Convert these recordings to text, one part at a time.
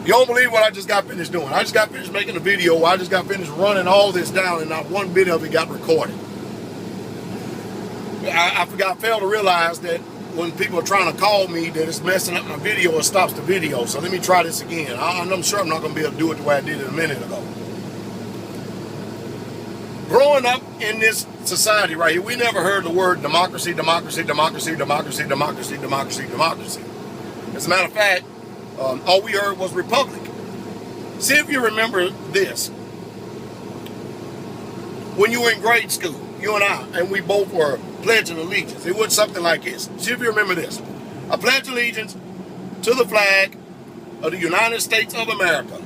You don't believe what I just got finished doing. I just got finished making a video. I just got finished running all this down, and not one bit of it got recorded. I failed to realize that when people are trying to call me that it's messing up my video, it stops the video. So let me try this again. I'm sure I'm not going to be able to do it the way I did it a minute ago. Growing up in this society right here, we never heard the word democracy, democracy, democracy, democracy, democracy, democracy, democracy. As a matter of fact, all we heard was republic. See if you remember this. When you were in grade school, you and I, and we both were pledging allegiance. It was something like this. See if you remember this. I pledge allegiance to the flag of the United States of America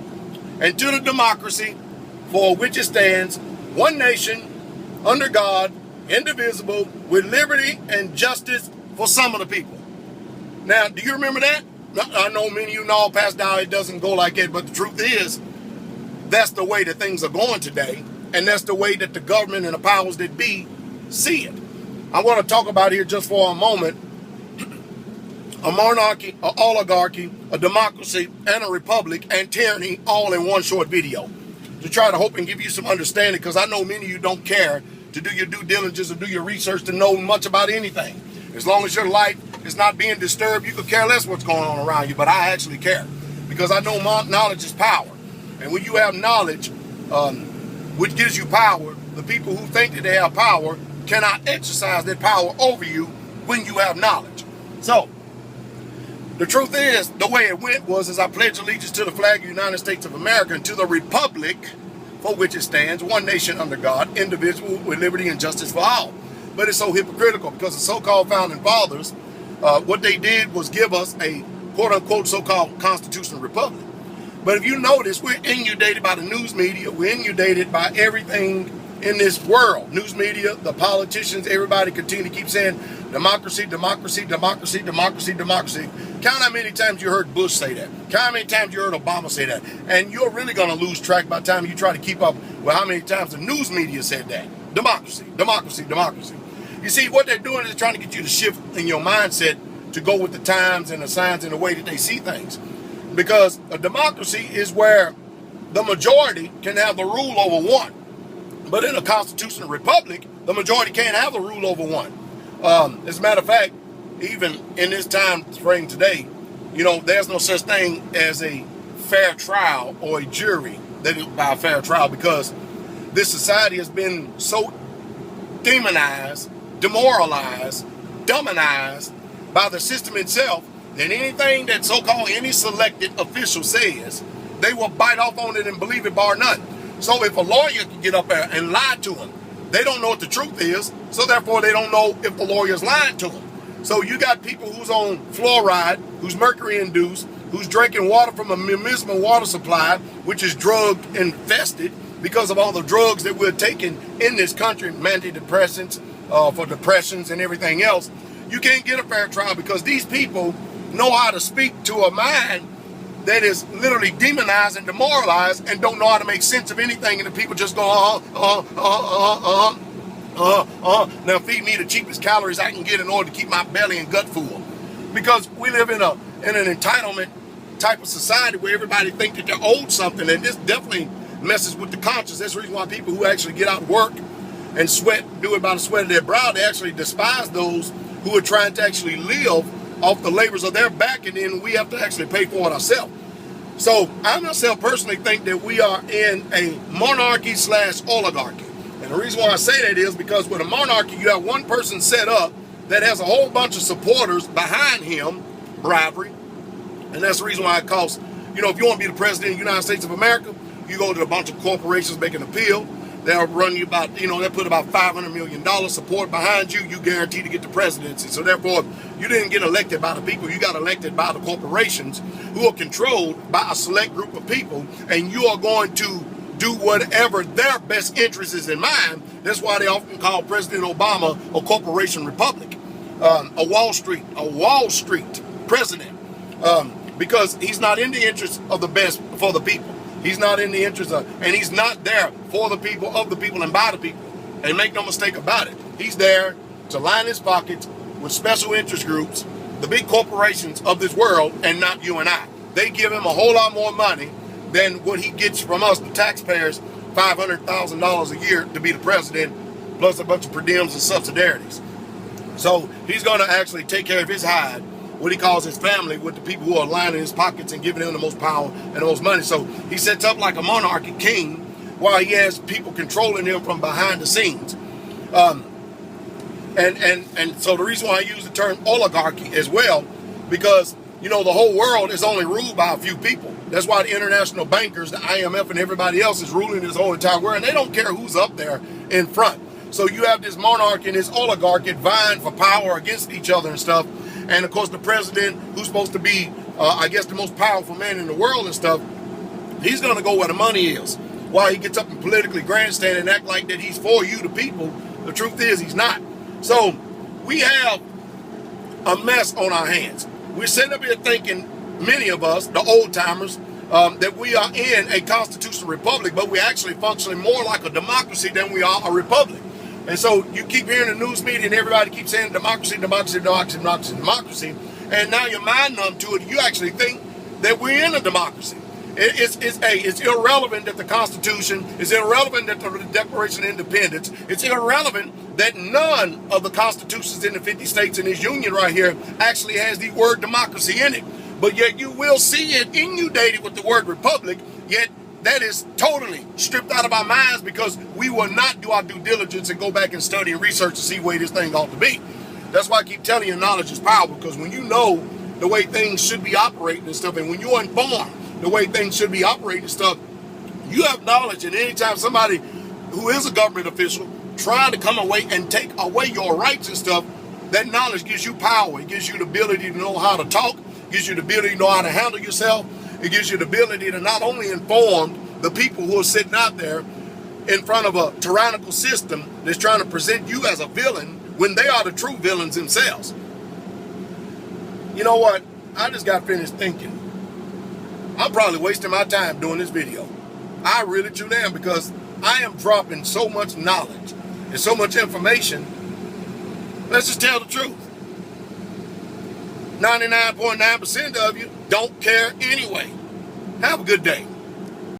and to the democracy for which it stands, one nation, under God, indivisible, with liberty and justice for some of the people. Now, do you remember that? I know many of you know, Pastordowell, it doesn't go like that, but the truth is, that's the way that things are going today, and that's the way that the government and the powers that be see it. I want to talk about here just for a moment a monarchy, an oligarchy, a democracy, and a republic, and tyranny all in one short video to try to hope and give you some understanding, because I know many of you don't care to do your due diligence or do your research to know much about anything. As long as your life is not being disturbed, you could care less what's going on around you, but I actually care because I know knowledge is power. And when you have knowledge, which gives you power, the people who think that they have power cannot exercise that power over you when you have knowledge. So, the truth is, the way it went was as I pledge allegiance to the flag of the United States of America and to the republic for which it stands, one nation under God, indivisible, with liberty and justice for all. But it's so hypocritical because the so-called founding fathers, what they did was give us a quote-unquote so-called constitutional republic. But if you notice, we're inundated by the news media, we're inundated by everything in this world. News media, the politicians, everybody continue to keep saying democracy, democracy, democracy, democracy, democracy. Count how many times you heard Bush say that. Count how many times you heard Obama say that. And you're really going to lose track by the time you try to keep up with how many times the news media said that. Democracy, democracy, democracy. You see, what they're doing is trying to get you to shift in your mindset to go with the times and the signs and the way that they see things. Because a democracy is where the majority can have the rule over one. But in a constitutional republic, the majority can't have the rule over one. As a matter of fact, even in this time frame today, you know, there's no such thing as a fair trial or a jury that is by a fair trial, because this society has been so demonized, demoralized, dumbinized by the system itself that anything that so-called any selected official says, they will bite off on it and believe it bar none. So if a lawyer can get up there and lie to them, they don't know what the truth is, so therefore they don't know if the lawyer's lying to them. So you got people who's on fluoride, who's mercury induced, who's drinking water from a municipal water supply, which is drug infested because of all the drugs that we're taking in this country, antidepressants, for depressions and everything else. You can't get a fair trial because these people know how to speak to a mind that is literally demonized and demoralized and don't know how to make sense of anything, and the people just go, now feed me the cheapest calories I can get in order to keep my belly and gut full. Because we live in an entitlement type of society where everybody thinks that they're owed something, and this definitely messes with the conscience. That's the reason why people who actually get out and work and sweat, do it by the sweat of their brow, they actually despise those who are trying to actually live off the labors of their back, and then we have to actually pay for it ourselves. So I myself personally think that we are in a monarchy / oligarchy. And the reason why I say that is because with a monarchy, you have one person set up that has a whole bunch of supporters behind him, bribery. And that's the reason why it costs, you know, if you want to be the president of the United States of America, you go to a bunch of corporations making an appeal. They'll run you about, you know, they'll put about $500 million support behind you. You guarantee to get the presidency. So therefore, you didn't get elected by the people. You got elected by the corporations who are controlled by a select group of people. And you are going to do whatever their best interest is in mind. That's why they often call President Obama a corporation republic, a Wall Street president, because he's not in the interest of the best for the people. He's not in the interest of, and he's not there for the people, of the people, and by the people. And make no mistake about it. He's there to line his pockets with special interest groups, the big corporations of this world, and not you and I. they give him a whole lot more money than what he gets from us, the taxpayers, $500,000 a year to be the president, plus a bunch of per diems and subsidiarities. So he's going to actually take care of his hide, what he calls his family, with the people who are lining his pockets and giving him the most power and the most money. So he sets up like a monarchy king while he has people controlling him from behind the scenes. And so the reason why I use the term oligarchy as well, because, you know, the whole world is only ruled by a few people. That's why the international bankers, the IMF, and everybody else is ruling this whole entire world, and they don't care who's up there in front. So you have this monarchy and this oligarchy vying for power against each other and stuff. And of course, the president, who's supposed to be, I guess, the most powerful man in the world and stuff, he's going to go where the money is. While he gets up and politically grandstand and act like that he's for you, the people, the truth is he's not. So we have a mess on our hands. We're sitting up here thinking, many of us, the old timers, that we are in a constitutional republic, but we're actually functioning more like a democracy than we are a republic. And so you keep hearing the news media and everybody keeps saying democracy, democracy, democracy, democracy, democracy. And now you're mind numb to it. You actually think that we're in a democracy. It's irrelevant that the Constitution, it's irrelevant that the Declaration of Independence, it's irrelevant that none of the constitutions in the 50 states in this union right here actually has the word democracy in it. But yet you will see it inundated with the word republic, yet that is totally stripped out of our minds because we will not do our due diligence and go back and study and research to see where this thing ought to be. That's why I keep telling you knowledge is power, because when you know the way things should be operating and stuff, and when you're informed the way things should be operating and stuff, you have knowledge. And anytime somebody who is a government official trying to come away and take away your rights and stuff, that knowledge gives you power. It gives you the ability to know how to talk, gives you the ability to know how to handle yourself. It gives you the ability to not only inform the people who are sitting out there in front of a tyrannical system that's trying to present you as a villain when they are the true villains themselves. You know what? I just got finished thinking. I'm probably wasting my time doing this video. I really truly am, because I am dropping so much knowledge and so much information. Let's just tell the truth. 99.9% of you don't care anyway. Have a good day.